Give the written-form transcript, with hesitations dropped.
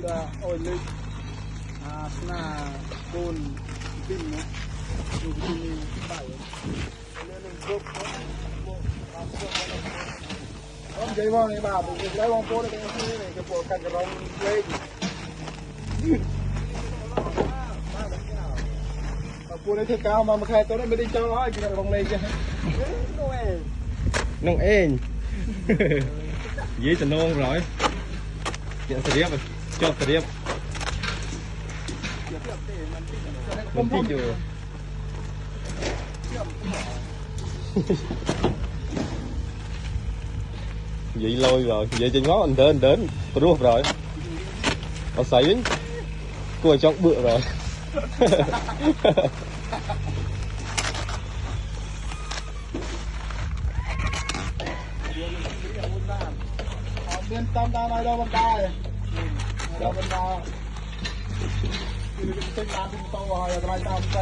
là ôi lên là cồn pin nó dùng pin bảy lên lên gốc không dây vào này bà mình lấy bóng phố này cái bộ cành cái rong lên phố này thật cao mà khai tôi mới đi cho nó cái bóng lên chứ nông ên dễ tình nông rồi nhận sợi điệp cho sợi điệp mình thích chưa vậy lôi rồi vậy trên ngó anh đến ruột rồi nó sấy cô trong bựa rồi bên tam ta này đâu bên ta đâu bên ta cái tên tam bên tàu rồi cái tam ta